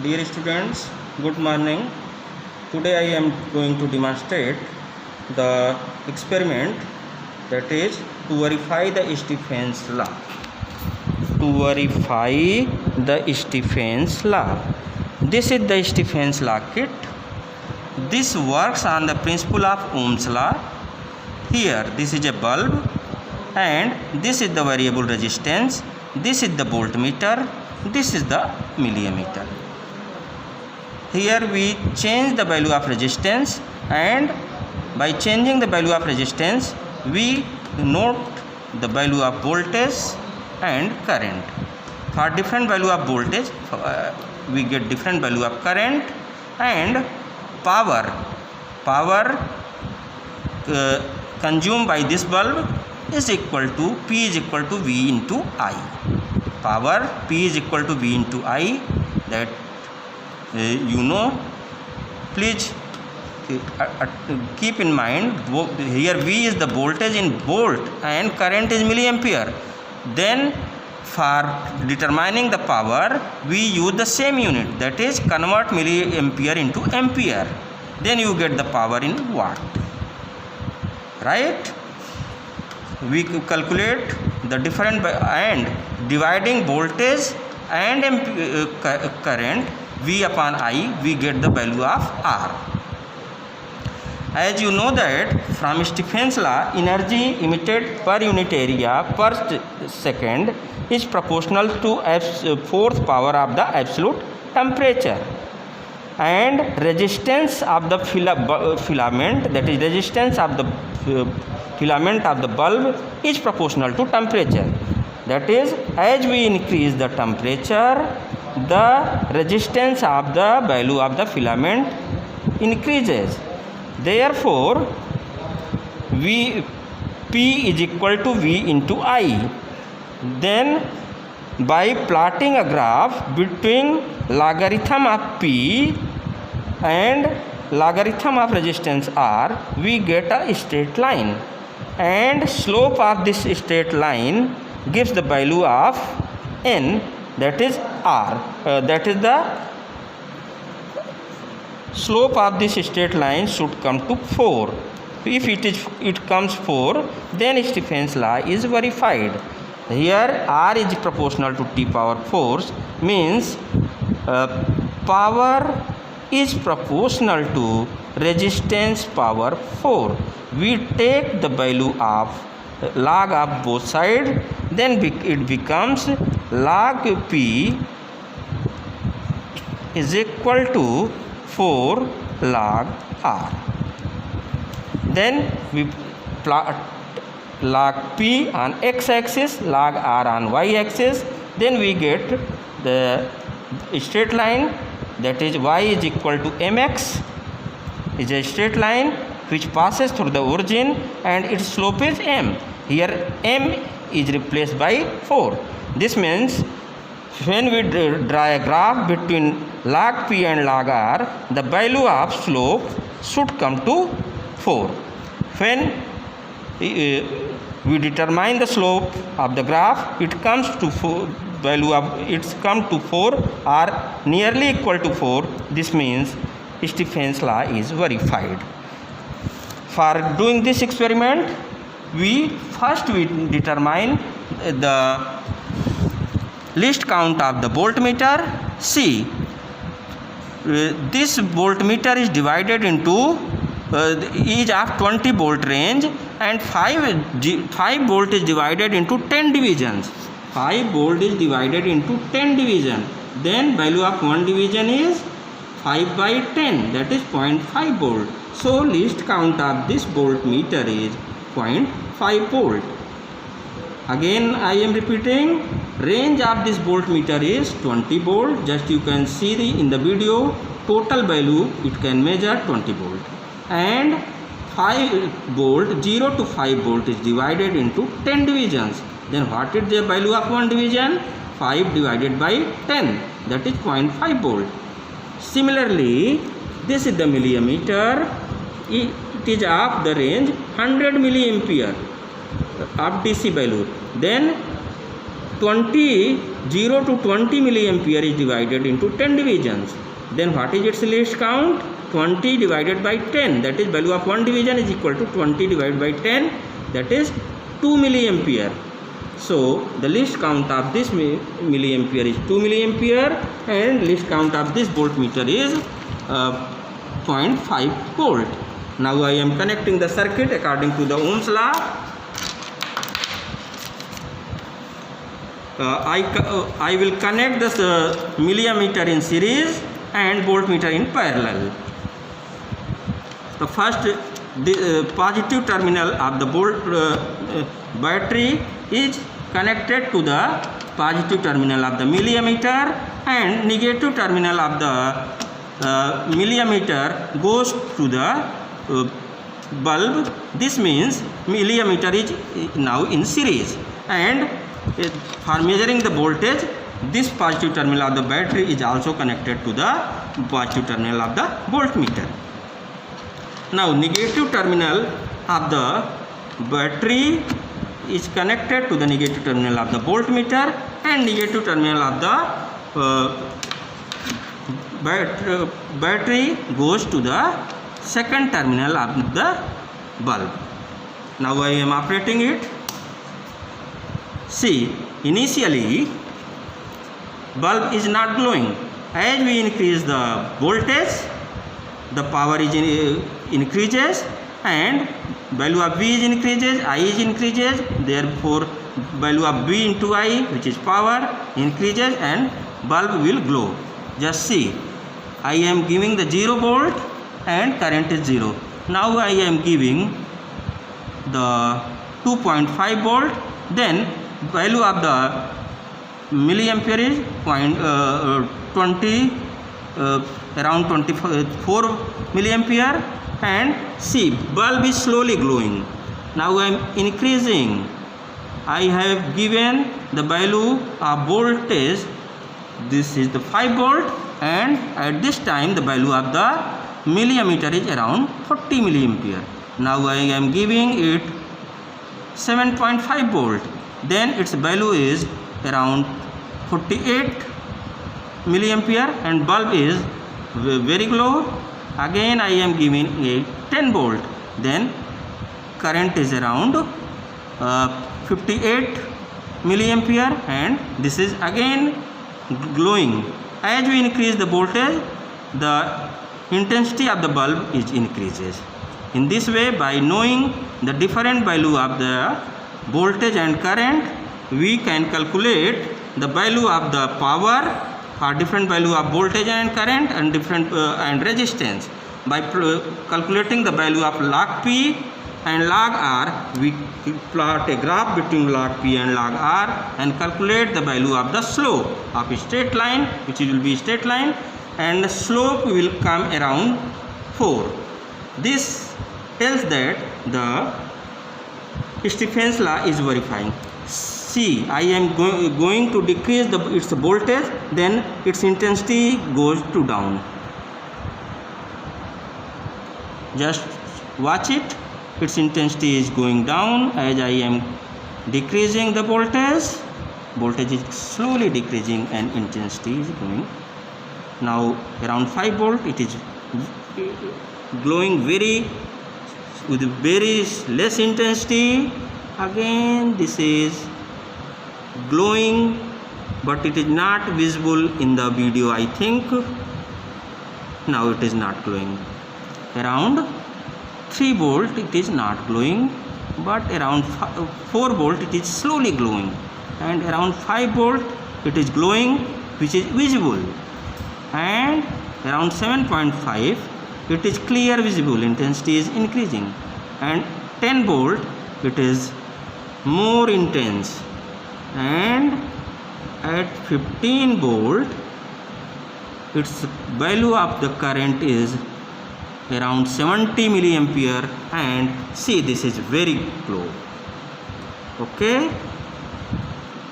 Dear students, good morning. Today I am going to demonstrate the experiment, that is to verify the Stephen's law. To verify the Stephen's law. This is the Stephen's law kit. This works on the principle of Ohm's law. Here this is a bulb and this is the variable resistance. This is the voltmeter. This is the millimeter. Here we change the value of resistance, and by changing the value of resistance we note the value of voltage and current. For different value of voltage we get different value of current, and power consumed by this bulb is equal to P is equal to V into I. Power P is equal to V into I, that you know. Please keep in mind, here V is the voltage in volt and current is milliampere. Then for determining the power we use the same unit, that is convert milliampere into ampere. Then you get the power in watt, right? We calculate the different and dividing voltage and current V upon I, we get the value of R. As you know that from Stephen's law, energy emitted per unit area per second is proportional to fourth power of the absolute temperature, and resistance of the filament, that is resistance of the filament of the bulb, is proportional to temperature. That is, as we increase the temperature, the resistance of the value of the filament increases. Therefore P is equal to V into I. Then by plotting a graph between logarithm of P and logarithm of resistance R, we get a straight line, and slope of this straight line gives the value of N, that is R. That is the slope of this straight line should come to 4. If it comes 4, then Stephen's law is verified. Here R is proportional to T power 4, means power is proportional to resistance power 4. We take the value of log of both sides, then it becomes log P is equal to 4 log R. Then we plot log P on x-axis, log R on y-axis. Then we get the straight line, that is y is equal to mx, is a straight line which passes through the origin and its slope is m. Here m is replaced by 4. This means when we draw a graph between log P and log R, the value of slope should come to 4. When we determine the slope of the graph, it comes to 4, value of it's come to 4 or nearly equal to 4. This means Stephen's law is verified. For doing this experiment, we determine the least count of the voltmeter. See, this voltmeter is divided into is of 20 volt range, and 5 volt is divided into 10 divisions. 5 volt is divided into 10 division. Then value of one division is 5 by 10, that is 0.5 volt. So least count of this voltmeter is 0.5 volt. Again I am repeating, range of this voltmeter is 20 volt. Just you can see in the video, total value it can measure 20 volt. And 5 volt, 0 to 5 volt is divided into 10 divisions. Then what is the value of one division? 5 divided by 10, that is 0.5 volt. Similarly, this is the millimeter. It is of the range 100 milliampere of DC value. Then 0 to 20 milliampere is divided into 10 divisions. Then what is its least count? 20 divided by 10, that is value of one division is equal to 20 divided by 10, that is 2 milliampere. So the least count of this milliampere is 2 milliampere, and least count of this voltmeter is 0.5 volt. Now I am connecting the circuit according to the Ohm's law. I will connect this millimeter in series and voltmeter in parallel. The first positive terminal of the battery is connected to the positive terminal of the millimeter, and negative terminal of the millimeter goes to the bulb. This means millimeter is now in series, and for measuring the voltage, this positive terminal of the battery is also connected to the positive terminal of the voltmeter. Now negative terminal of the battery is connected to the negative terminal of the voltmeter, and negative terminal of the battery goes to the second terminal of the bulb. Now I am operating it. See, initially bulb is not glowing. As we increase the voltage, the power is increases, and value of V is increases, I is increases, therefore value of V into I, which is power, increases, and bulb will glow. Just see, I am giving the 0 volt and current is 0. Now I am giving the 2.5 volt, then value of the milliampere is around 24 milliampere, and see, bulb is slowly glowing. Now I am increasing. I have given the value of voltage, this is the 5 volt, and at this time the value of the millimeter is around 40 milliampere. Now I am giving it 7.5 volt, then its value is around 48 milliampere, and bulb is very low. Again I am giving a 10 volt, then current is around 58 milliampere, and this is again glowing. As we increase the voltage, the intensity of the bulb is increases. In this way, by knowing the different value of the voltage and current, we can calculate the value of the power for different value of voltage and current and different and resistance. By calculating the value of log P and log R, we plot a graph between log P and log R and calculate the value of the slope of a straight line, which will be straight line, and the slope will come around 4. This tells that the Stefan's law is verifying. See, I am going to decrease its voltage, then its intensity goes to down. Just watch it. Its intensity is going down as I am decreasing the voltage. Voltage is slowly decreasing and intensity is going. Now around 5 volt, it is glowing with very less intensity. Again this is glowing, but it is not visible in the video, I think. Now it is not glowing. Around 3 volt it is not glowing, but around 4 volt it is slowly glowing, and around 5 volt it is glowing, which is visible, and around 7.5 it is clear visible, intensity is increasing, and 10 volt it is more intense, and at 15 volt its value of the current is around 70 milliampere, and see, this is very low. Okay,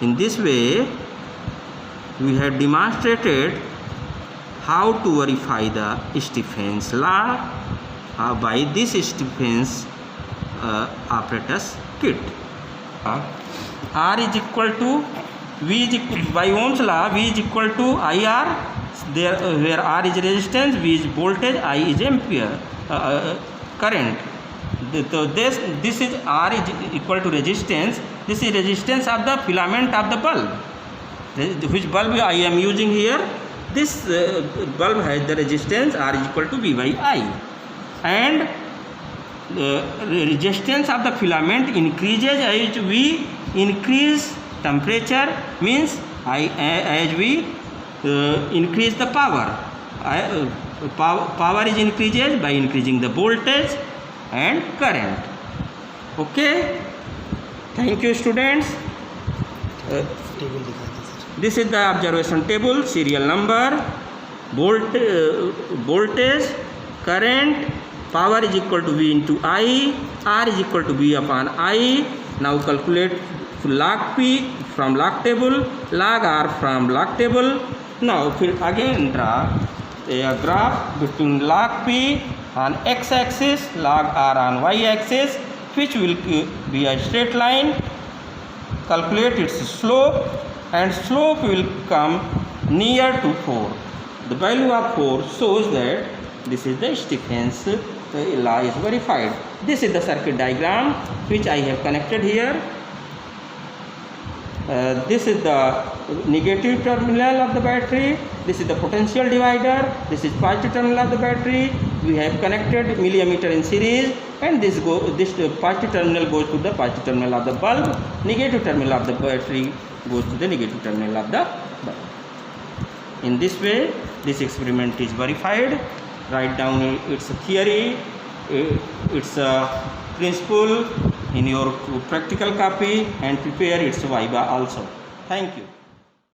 in this way we have demonstrated how to verify the Stefan's law by this Stefan's apparatus kit. R is equal to V is by Ohm's law, V is equal to IR, there where R is resistance, V is voltage, I is ampere current. So this is R is equal to resistance. This is resistance of the filament of the bulb. Which bulb I am using here? This bulb has the resistance R is equal to V by I, and resistance of the filament increases as we increase temperature, means as we increase the power. Power is increases by increasing the voltage and current. Okay, thank you students. This is the observation table, serial number, voltage, current, power is equal to V into I, R is equal to V upon I. Now calculate log P from log table, log R from log table. Now again draw a graph between log P on x-axis, log R on y-axis, which will be a straight line. Calculate its slope, and slope will come near to 4. The value of 4 shows that this is the Stefan's law is verified. This is the circuit diagram which I have connected here. This is the negative terminal of the battery. This is the potential divider. This is positive terminal of the battery. We have connected milliammeter in series, and this positive terminal goes to the positive terminal of the bulb. Negative terminal of the battery goes to the negative terminal of the bulb. In this way, this experiment is verified. Write down its theory, its principle in your practical copy, and prepare its viva also. Thank you.